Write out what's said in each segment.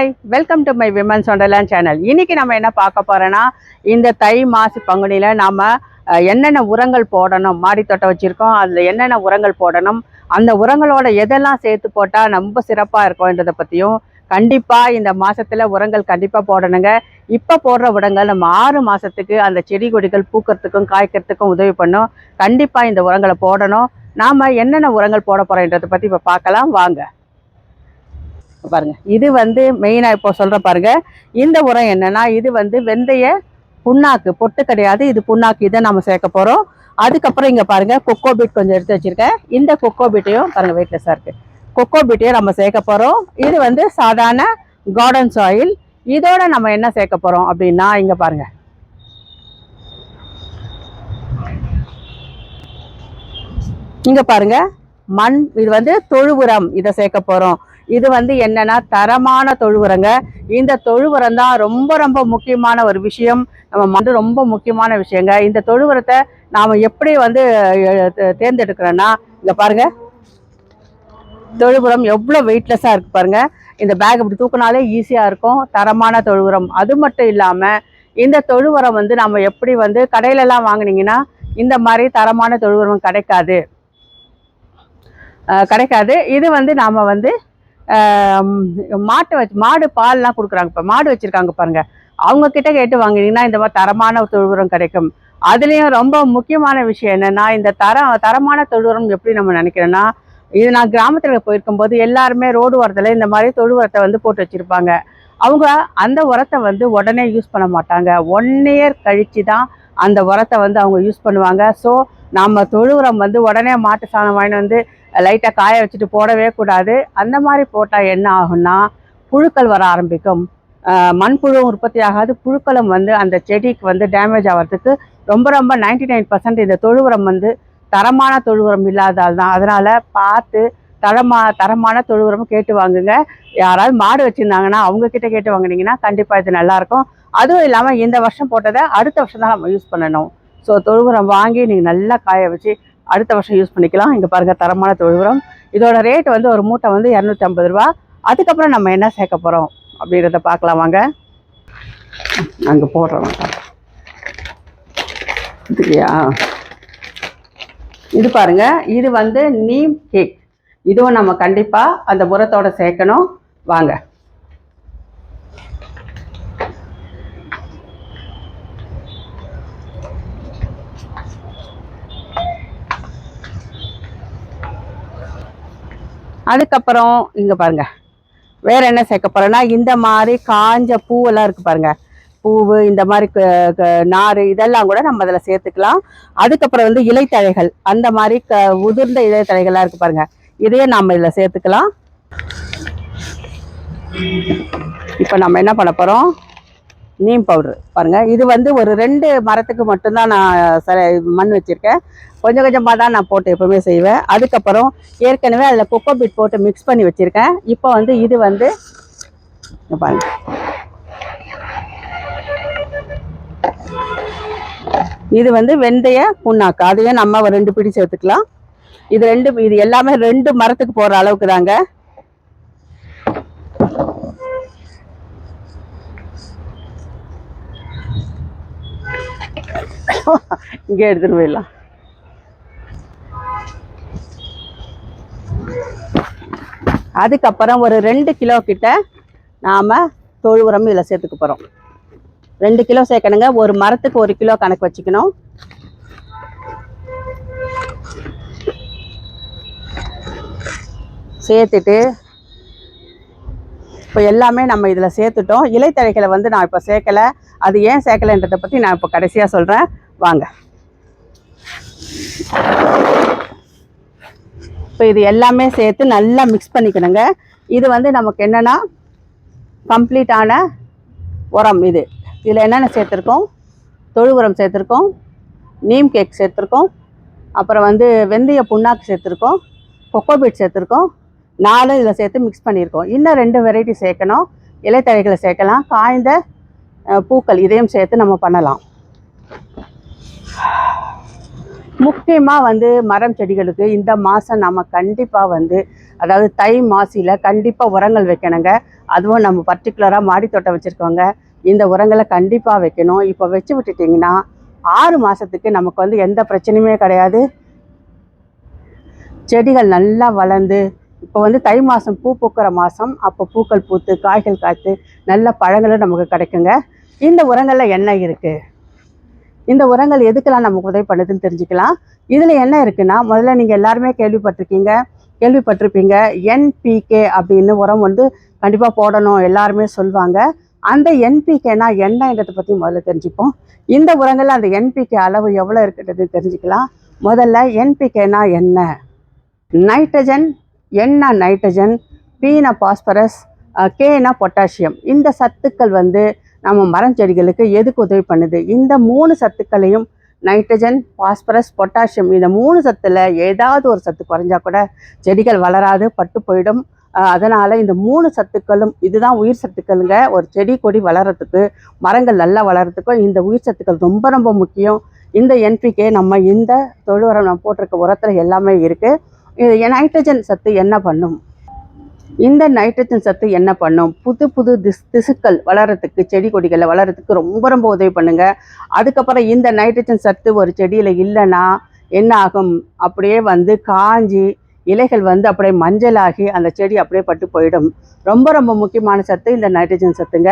Hi, welcome to my women's wonderland channel. இன்னைக்கு நம்ம என்ன பார்க்க போறோன்னா, இந்த தை மாசி பங்குனியில் நாம் என்னென்ன உரங்கள் போடணும், மாடி தோட்டம் வச்சுருக்கோம், அதில் என்னென்ன உரங்கள் போடணும், அந்த உரங்களோட எதெல்லாம் சேர்த்து போட்டால் ரொம்ப சிறப்பாக இருக்கும்ன்றதை பற்றியும், கண்டிப்பாக இந்த மாதத்தில் உரங்கள் கண்டிப்பாக போடணுங்க. இப்போ போடுற உரங்கள் நம்ம 6 மாதத்துக்கு அந்த செடி கொடிகள் பூக்கிறதுக்கும் காய்க்கிறதுக்கும் உதவி பண்ணும். கண்டிப்பாக இந்த உரங்களை போடணும். நாம் என்னென்ன உரங்கள் போட போகிறோன்றதை பற்றி இப்போ பார்க்கலாம் வாங்க. பாருங்க, இது வந்து மெயினா இப்போ சொல்ற பாருங்க. இந்த உரம் என்னன்னா, இது வந்து வெந்தய புண்ணாக்கு, பொட்டு கிடையாது, இது புண்ணாக்கு. இதை நம்ம சேர்க்க போறோம். அதுக்கப்புறம் இங்க பாருங்க, கொக்கோ பீட் கொஞ்சம் எடுத்து வச்சிருக்கேன். இந்த கொக்கோ பீட்டையும் பாருங்க, வெயிட்லெஸ்ஸா இருக்கு. கொக்கோ பீட்டையும் நம்ம சேர்க்க போறோம். இது வந்து சாதாரண கார்டன் சாயில். இதோட நம்ம என்ன சேர்க்க போறோம் அப்படின்னா, இங்க பாருங்க, இங்க பாருங்க மண். இது வந்து தொழு உரம், இதை சேர்க்க போறோம். இது வந்து என்னன்னா தரமான தொழு உரங்க. இந்த தொழு உரம் தான் ரொம்ப ரொம்ப முக்கியமான ஒரு விஷயம். நம்ம மண் ரொம்ப முக்கியமான விஷயங்க. இந்த தொழு உரத்தை நாம எப்படி வந்து தேர்ந்தெடுக்கிறோன்னா, இங்க பாருங்க, தொழு உரம் எவ்வளோ வெயிட்லெஸ்ஸா இருக்கு பாருங்க. இந்த பேக் இப்படி தூக்கினாலே ஈஸியா இருக்கும். தரமான தொழு உரம். அது மட்டும் இல்லாம இந்த தொழு உரம் வந்து நம்ம எப்படி வந்து கடையில எல்லாம் வாங்கினீங்கன்னா இந்த மாதிரி தரமான தொழு உரம் கிடைக்காது. இது வந்து நாம வந்து மாடு பால்லாம் கொடுக்குறாங்க. இப்போ மாடு வச்சிருக்காங்க பாருங்க, அவங்க கிட்ட கேட்டு வாங்கினீங்கன்னா இந்த மாதிரி தரமான தொழு உரம் கிடைக்கும். அதுலேயும் ரொம்ப முக்கியமான விஷயம் என்னன்னா, இந்த தரமான தொழு உரம் எப்படி நம்ம நினைக்கிறோன்னா, இது நான் கிராமத்தில் போயிருக்கும்போது எல்லாருமே ரோடு ஓரத்தில் இந்த மாதிரி தொழு உரத்தை வந்து போட்டு வச்சிருப்பாங்க. அவங்க அந்த உரத்தை வந்து உடனே யூஸ் பண்ண மாட்டாங்க. 1 இயர் கழிச்சு தான் அந்த உரத்தை வந்து அவங்க யூஸ் பண்ணுவாங்க. ஸோ நம்ம தொழு உரம் வந்து உடனே மாட்டு சாணம் வாங்கிட்டு வந்து லைட்டாக காய வச்சுட்டு போடவே கூடாது. அந்த மாதிரி போட்டால் என்ன ஆகும்னா, புழுக்கள் வர ஆரம்பிக்கும். மண்புழுவும் உற்பத்தி ஆகாது, புழுக்களும் வந்து அந்த செடிக்கு வந்து டேமேஜ் ஆகிறதுக்கு ரொம்ப ரொம்ப 99% இந்த தொழு உரம் வந்து தரமான தொழு உரம் இல்லாதால் தான். அதனால் பார்த்து தரமான தொழு உரம் கேட்டு வாங்குங்க. யாராவது மாடு வச்சுருந்தாங்கன்னா அவங்கக்கிட்ட கேட்டு வாங்கினீங்கன்னா கண்டிப்பாக இது நல்லாயிருக்கும். அதுவும் இல்லாமல் இந்த வருஷம் போட்டதை அடுத்த வருஷம் தான் நம்ம யூஸ் பண்ணணும். ஸோ தொழு உரம் வாங்கி நீங்கள் நல்லா காய வச்சு அடுத்த வருஷம் யூஸ் பண்ணிக்கலாம். இங்கே பாருங்கள், தரமான தொழு உரம். இதோட ரேட் வந்து ஒரு மூட்டை வந்து 250 ரூபா. அதுக்கப்புறம் நம்ம என்ன சேர்க்க போகிறோம் அப்படின்றத பார்க்கலாம் வாங்க. அங்கே போடுறோம் இதுலையா, இது பாருங்க, இது வந்து நீம் கேக். இதுவும் நம்ம கண்டிப்பாக அந்த உரத்தோட சேர்க்கணும் வாங்க. அதுக்கப்புறம் இங்க பாருங்க, வேற என்ன சேர்க்க போறேன்னா, இந்த மாதிரி காஞ்ச பூவெல்லாம் இருக்கு பாருங்க, பூவு இந்த மாதிரி நாறு இதெல்லாம் கூட நம்ம அதில் சேர்த்துக்கலாம். அதுக்கப்புறம் வந்து இலைத்தழைகள், அந்த மாதிரி உதிர்ந்த இலைத்தழைகள்லாம் இருக்கு பாருங்க, இதையே நம்ம இதில் சேர்த்துக்கலாம். இப்போ நம்ம என்ன பண்ண போறோம், நீம் பவுடர் பாருங்க. இது வந்து ஒரு 2 மரத்துக்கு மட்டும்தான் நான் மண் வச்சிருக்கேன். கொஞ்சம் கொஞ்சமாக தான் நான் போட்டு எப்பவுமே செய்வேன். அதுக்கப்புறம் ஏற்கனவே அதில் கொக்கோ பீட் போட்டு மிக்ஸ் பண்ணி வச்சுருக்கேன். இப்போ வந்து இது வந்து பாருங்க, இது வந்து வெந்தய புண்ணாக்கு. அதையே நம்ம ஒரு 2 பிடி சேர்த்துக்கலாம். இது எல்லாமே 2 மரத்துக்கு போகிற அளவுக்கு தாங்க. இங்கே எடுத்துட்டு போயிடலாம். அதுக்கப்புறம் ஒரு 2 கிலோ கிட்ட நாம் தொழு உரம் இதில் சேர்த்துக்க போகிறோம். 2 கிலோ சேர்க்கணுங்க. ஒரு மரத்துக்கு 1 கிலோ கணக்கு வச்சுக்கணும். சேர்த்துட்டு இப்போ எல்லாமே நம்ம இதில் சேர்த்துட்டோம். இலைத்தழைகளை வந்து நான் இப்போ சேர்க்கலை. அது ஏன் சேர்க்கலைன்றதை பற்றி நான் இப்போ கடைசியாக சொல்கிறேன் வாங்க. இப்போ இது எல்லாமே சேர்த்து நல்லா மிக்ஸ் பண்ணிக்கணுங்க. இது வந்து நமக்கு என்னென்னா கம்ப்ளீட்டான உரம். இதில் என்னென்ன சேர்த்துருக்கோம், தொழு உரம் சேர்த்துருக்கோம், நீம் கேக் சேர்த்துருக்கோம், அப்புறம் வந்து வெந்தய புண்ணாக்கு சேர்த்துருக்கோம், கொக்கோ பீட் சேர்த்துருக்கோம், 4 இதில் சேர்த்து மிக்ஸ் பண்ணியிருக்கோம். இன்னும் 2 வெரைட்டி சேர்க்கணும். இலைத்தழைகளை சேர்க்கலாம், காய்ந்த பூக்கள் இதையும் சேர்த்து நம்ம பண்ணலாம். முக்கியமாக வந்து மரம் செடிகளுக்கு இந்த மாதம் நம்ம கண்டிப்பாக வந்து அதாவது தை மாசியில் கண்டிப்பாக உரங்கள் வைக்கணுங்க. அதுவும் நம்ம பர்டிகுலராக மாடி தோட்டம் வச்சுருக்கோங்க, இந்த உரங்களை கண்டிப்பாக வைக்கணும். இப்போ வச்சு விட்டுட்டிங்கன்னா 6 மாதத்துக்கு நமக்கு வந்து எந்த பிரச்சனையுமே கிடையாது. செடிகள் நல்லா வளர்ந்து இப்போ வந்து தை மாதம் பூ பூக்கிற மாதம், அப்போ பூக்கள் பூத்து காய்கள் காய்த்து நல்ல பழங்களும் நமக்கு கிடைக்குங்க. இந்த உரங்களில் என்ன இருக்குது, இந்த உரங்கள் எதுக்கெல்லாம் நமக்கு உதவி பண்ணுதுன்னு தெரிஞ்சுக்கலாம். இதில் என்ன இருக்குன்னா, முதல்ல நீங்கள் எல்லாருமே கேள்விப்பட்டிருப்பீங்க என்பிகே அப்படின்னு உரம் வந்து கண்டிப்பாக போடணும் எல்லாருமே சொல்லுவாங்க. அந்த என்பிகேனா என்னன்றதை பற்றி முதல்ல தெரிஞ்சுப்போம். இந்த உரங்களில் அந்த என்பிகே அளவு எவ்வளோ இருக்குன்றது தெரிஞ்சுக்கலாம். முதல்ல என்பிகேனா என்ன? நைட்ரஜன், என்னா நைட்ரஜன், பீனா பாஸ்பரஸ், கேனா பொட்டாசியம். இந்த சத்துக்கள் வந்து நம்ம மரஞ்செடிகளுக்கு எதுக்கு உதவி பண்ணுது? இந்த 3 சத்துக்களையும் நைட்ரஜன், பாஸ்பரஸ், பொட்டாசியம், இந்த 3 சத்தில் ஏதாவது ஒரு சத்து குறைஞ்சா கூட செடிகள் வளராது, பட்டு போயிடும். அதனால் இந்த 3 சத்துக்களும் இதுதான் உயிர் சத்துக்களுங்க. ஒரு செடி கொடி வளர்கிறதுக்கு, மரங்கள் நல்லா வளர்கிறதுக்கும் இந்த உயிர் சத்துக்கள் ரொம்ப ரொம்ப முக்கியம். இந்த என்பிகே நம்ம இந்த தொழு உரம் நம்ம போட்டிருக்க உரத்தில் எல்லாமே இருக்குது. இது நைட்ரஜன் சத்து என்ன பண்ணும்? இந்த நைட்ரஜன் சத்து என்ன பண்ணும்? புது புது திசுக்கள் வளர்கிறதுக்கு, செடி கொடிகளில் வளர்கிறதுக்கு ரொம்ப ரொம்ப உதவி பண்ணுங்க. அதுக்கப்புறம் இந்த நைட்ரஜன் சத்து ஒரு செடியில் இல்லைன்னா என்ன ஆகும்? அப்படியே வந்து காஞ்சி இலைகள் வந்து அப்படியே மஞ்சளாகி அந்த செடி அப்படியே பட்டு போயிடும். ரொம்ப ரொம்ப முக்கியமான சத்து இந்த நைட்ரஜன் சத்துங்க.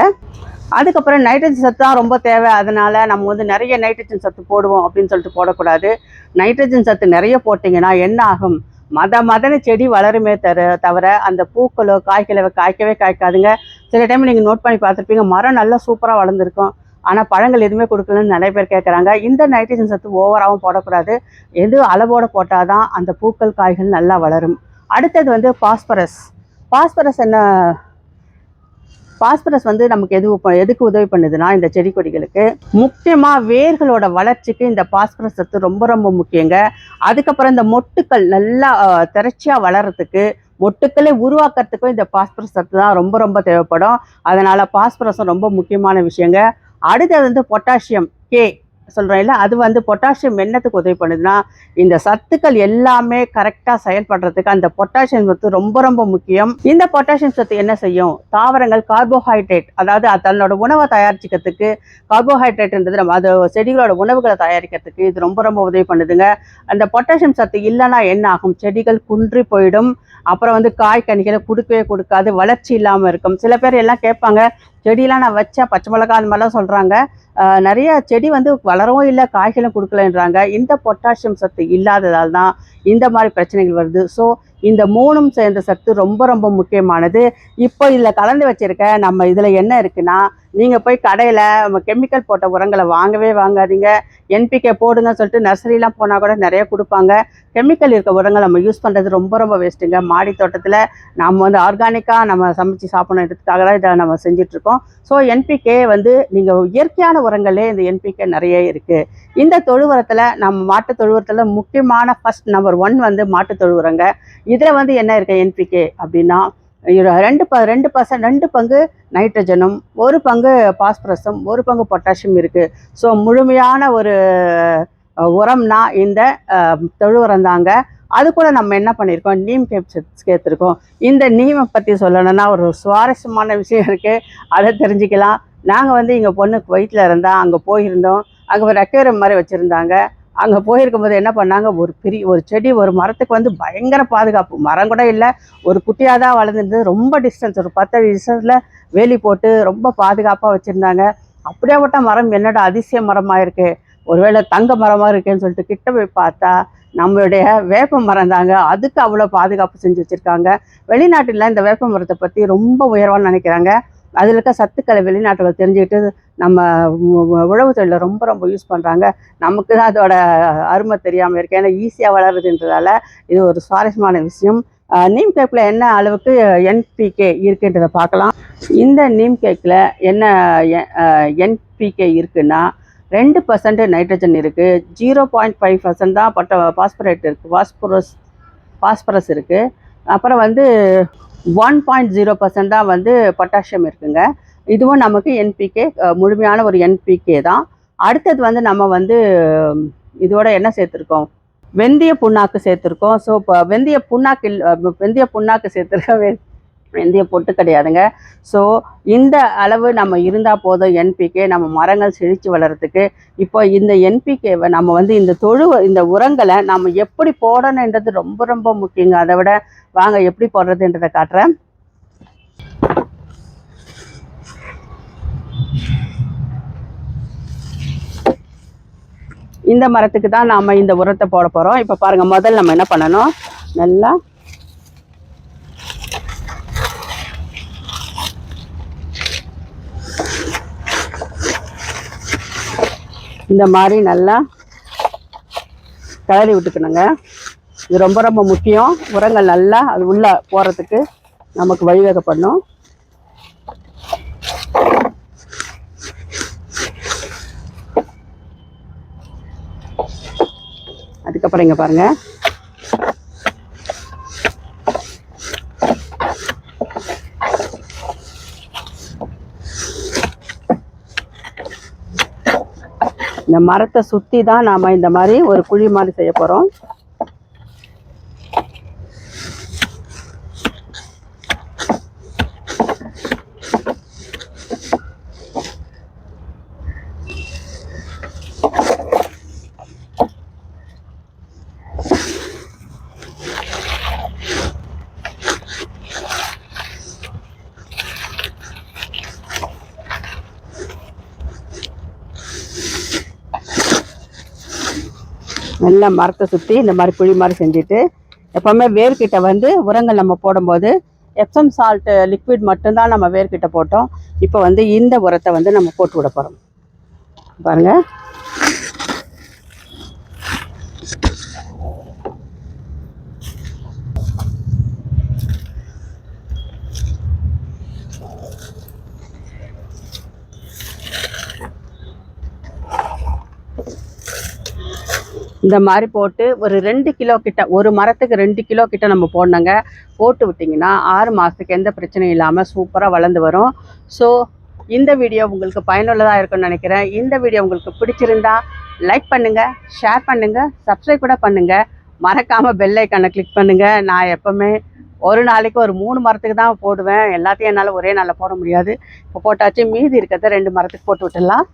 அதுக்கப்புறம் நைட்ரஜன் சத்து தான் ரொம்ப தேவை, அதனால் நம்ம வந்து நிறைய நைட்ரஜன் சத்து போடுவோம் அப்படின்னு சொல்லிட்டு போடக்கூடாது. நைட்ரஜன் சத்து நிறைய போட்டிங்கன்னா என்ன ஆகும்? மதன்னு செடி வளருமே தவிர அந்த பூக்களோ காய்களோ காய்க்கவே காய்க்காதுங்க. சில டைம் நீங்கள் நோட் பண்ணி பார்த்துருப்பீங்க, மரம் நல்லா சூப்பராக வளர்ந்துருக்கும், ஆனால் பழங்கள் எதுவுமே கொடுக்கலன்னு நிறைய பேர் கேட்குறாங்க. இந்த நைட்ரஜன் சத்து ஓவராகவும் போடக்கூடாது, எது அளவோடு போட்டால் தான் அந்த பூக்கள் காய்கள் நல்லா வளரும். அடுத்தது வந்து பாஸ்பரஸ். பாஸ்பரஸ் வந்து நமக்கு எதுக்கு உதவி பண்ணுதுன்னா, இந்த செடி கொடிகளுக்கு முக்கியமாக வேர்களோட வளர்ச்சிக்கு இந்த பாஸ்பரஸ் சத்து ரொம்ப ரொம்ப முக்கியங்க. அதுக்கப்புறம் இந்த மொட்டுக்கள் நல்லா திரட்சியாக வளர்கிறதுக்கு, மொட்டுக்களை உருவாக்குறதுக்கும் இந்த பாஸ்பரஸ் சத்து தான் ரொம்ப ரொம்ப தேவைப்படும். அதனால் பாஸ்பரஸும் ரொம்ப முக்கியமான விஷயங்க. அடுத்தது வந்து பொட்டாசியம் கே சொல்கிறேன் இல்லை, அது வந்து பொட்டாசியம் என்னத்துக்கு உதவி பண்ணுதுன்னா, இந்த சத்துக்கள் எல்லாமே கரெக்டாக செயல்படுறதுக்கு அந்த பொட்டாசியம் சத்து ரொம்ப ரொம்ப முக்கியம். இந்த பொட்டாசியம் சத்து என்ன செய்யும்? தாவரங்கள் கார்போஹைட்ரேட், அதாவது தன்னோட உணவை தயாரிச்சுக்கிறதுக்கு, கார்போஹைட்ரேட்ன்றது நம்ம அது செடிகளோட உணவுகளை தயாரிக்கிறதுக்கு இது ரொம்ப ரொம்ப உதவி பண்ணுதுங்க. அந்த பொட்டாசியம் சத்து இல்லைன்னா என்ன ஆகும்? செடிகள் குன்றி போயிடும். அப்புறம் வந்து காய் கனிகளை கொடுக்காது, வளர்ச்சி இல்லாமல் இருக்கும். சில பேர் எல்லாம் கேட்பாங்க, செடியெலாம் நான் வச்சா பச்சை மிளகா அந்த மாதிரிலாம் சொல்கிறாங்க. நிறைய செடி வந்து வளரவும் இல்லை, காய்களும் கொடுக்கலன்றாங்க. இந்த பொட்டாசியம் சத்து இல்லாததால் தான் இந்த மாதிரி பிரச்சனைகள் வருது. ஸோ இந்த 3ம் சேர்ந்த சத்து ரொம்ப ரொம்ப முக்கியமானது. இப்போ இதில் கலந்து வச்சுருக்க நம்ம இதில் என்ன இருக்குன்னா, நீங்கள் போய் கடையில் கெமிக்கல் போட்ட உரங்களை வாங்கவே வாங்காதீங்க. என்பிகே போடுங்க சொல்லிட்டு நர்சரிலாம் போனால் கூட நிறைய கொடுப்பாங்க. கெமிக்கல் இருக்க உரங்கள் நம்ம யூஸ் பண்ணுறது ரொம்ப ரொம்ப வேஸ்ட்டுங்க. மாடி தோட்டத்தில் நம்ம வந்து ஆர்கானிக்காக நம்ம சமைச்சு சாப்பிடணுன்றதுக்காக தான் இதை நம்ம செஞ்சிட்ருக்கோம். ஸோ என்பிகே வந்து நீங்கள் இயற்கையான உரங்களே இந்த என்பிகே நிறைய இருக்குது. இந்த தொழு உரத்தில் நம்ம மாட்டு தொழு உரத்தில் முக்கியமான ஃபர்ஸ்ட் நம்பர் 1 வந்து மாட்டு தொழு உரங்க. இதில் வந்து என்ன இருக்குது என்பிகே அப்படின்னா, 2 பங்கு நைட்ரஜனும் 1 பங்கு பாஸ்பரஸும் 1 பங்கு பொட்டாசியம் இருக்குது. ஸோ முழுமையான ஒரு உரம்னா இந்த தொழு உரம் தாங்க. அது கூட நம்ம என்ன பண்ணியிருக்கோம், நீம் சேர்த்துருக்கோம். இந்த நீமை பற்றி சொல்லணும்னா ஒரு சுவாரஸ்யமான விஷயம் இருக்குது, அதை தெரிஞ்சுக்கலாம். நாங்கள் வந்து எங்கள் பொண்ணுக்கு வயிற்றில் இருந்தால் அங்கே போயிருந்தோம். அங்கே ஒரு அக்வேரியம் மாதிரி வச்சுருந்தாங்க. அங்கே போயிருக்கும்போது என்ன பண்ணாங்க, ஒரு செடி ஒரு மரத்துக்கு வந்து பயங்கர பாதுகாப்பு, மரம் கூட இல்லை, ஒரு குட்டியாக தான் வளர்ந்துருந்தது. ரொம்ப டிஸ்டன்ஸ், ஒரு 10 அடி டிஸ்டன்ஸில் வேலி போட்டு ரொம்ப பாதுகாப்பாக வச்சுருந்தாங்க. அப்படியேப்பட்ட மரம் என்னடா அதிசய மரமாக இருக்குது, ஒருவேளை தங்க மரமாக இருக்குன்னு சொல்லிட்டு கிட்ட போய் பார்த்தா நம்மளுடைய வேப்ப மரம் தாங்க. அதுக்கு அவ்வளோ பாதுகாப்பு செஞ்சு வச்சுருக்காங்க. வெளிநாட்டில் இந்த வேப்ப மரத்தை பற்றி ரொம்ப உயர்வான்னு நினைக்கிறாங்க. அதில் இருக்க சத்துக்களை வெளிநாட்டுகள் தெரிஞ்சுக்கிட்டு நம்ம உழவு தொழிலில் ரொம்ப ரொம்ப யூஸ் பண்ணுறாங்க. நமக்கு தான் அதோட அருமை தெரியாமல் இருக்குது, ஏன்னா ஈஸியாக வளருதுன்றதால. இது ஒரு சுவாரஸ்யமான விஷயம். நீம் கேக்கில் என்ன அளவுக்கு என்பிகே இருக்குன்றதை பார்க்கலாம். இந்த நீம் கேக்கில் என்ன என்பிகே இருக்குன்னா, 2% நைட்ரஜன் இருக்குது, 0.5% தான் பாஸ்பரேட் இருக்குது, பாஸ்பரஸ் இருக்குது. அப்புறம் வந்து 1.0% தான் வந்து பொட்டாசியம் இருக்குங்க. இதுவும் நமக்கு என்பிகே, முழுமையான ஒரு என்பிகே தான். அடுத்தது வந்து நம்ம வந்து இதோட என்ன சேர்த்துருக்கோம், வெந்தய புண்ணாக்கு சேர்த்துருக்கோம். ஸோ இப்போ வெந்தய புண்ணாக்கு சேர்த்துருக்கோம், வெந்தய பொட்டு கிடையாதுங்க. ஸோ இந்த அளவு நம்ம இருந்தால் போதும் என்பிகே நம்ம மரங்கள் செழித்து வளர்கிறதுக்கு. இப்போ இந்த என்பிகேவை நம்ம வந்து இந்த உரங்களை நம்ம எப்படி போடணுன்றது ரொம்ப ரொம்ப முக்கியங்க. அதை விட வாங்க எப்படி போடுறதுன்றதை காட்டுறேன். இந்த மரத்துக்கு தான் நாம் இந்த உரத்தை போட போகிறோம். இப்போ பாருங்கள், முதல்ல நம்ம என்ன பண்ணணும், நல்லா இந்த மாதிரி நல்லா கிளறி விட்டுக்கணுங்க. இது ரொம்ப ரொம்ப முக்கியம். உரங்கள் நல்லா அது உள்ளே போகிறதுக்கு நமக்கு வழிவகை பண்ணும். அதுக்கப்புறம் இங்கே பாருங்கள், இந்த மரத்தை சுற்றி தான் நாம் இந்த மாதிரி ஒரு குழி மாதிரி செய்ய போகிறோம். நல்லா மரத்தை சுற்றி இந்த மாதிரி குழி மாதிரி செஞ்சுட்டு, எப்போவுமே வேர்கிட்ட வந்து உரங்கள் நம்ம போடும்போது எப்சம் சால்ட் லிக்விட் மட்டும்தான் நம்ம வேர்கிட்ட போட்டோம். இப்போ வந்து இந்த உரத்தை வந்து நம்ம போட்டு விட போகிறோம். பாருங்கள், இந்த மாதிரி போட்டு ஒரு 2 கிலோ கிட்ட, ஒரு மரத்துக்கு 2 கிலோ கிட்ட நம்ம போடணுங்க. போட்டு விட்டிங்கன்னா 6 மாதத்துக்கு எந்த பிரச்சனையும் இல்லாமல் சூப்பராக வளர்ந்து வரும். ஸோ இந்த வீடியோ உங்களுக்கு பயனுள்ளதாக இருக்குன்னு நினைக்கிறேன். இந்த வீடியோ உங்களுக்கு பிடிச்சிருந்தா லைக் பண்ணுங்கள், ஷேர் பண்ணுங்கள், சப்ஸ்கிரைப் கூட பண்ணுங்கள். மறக்காமல் பெல் ஐக்கானை கிளிக் பண்ணுங்கள். நான் எப்போவுமே ஒரு நாளைக்கு ஒரு 3 மரத்துக்கு தான் போடுவேன். எல்லாத்தையும் என்னால் ஒரே நாளில் போட முடியாது. இப்போ போட்டாச்சு, மீதி இருக்கிறத 2 மரத்துக்கு போட்டு விட்டுடலாம்.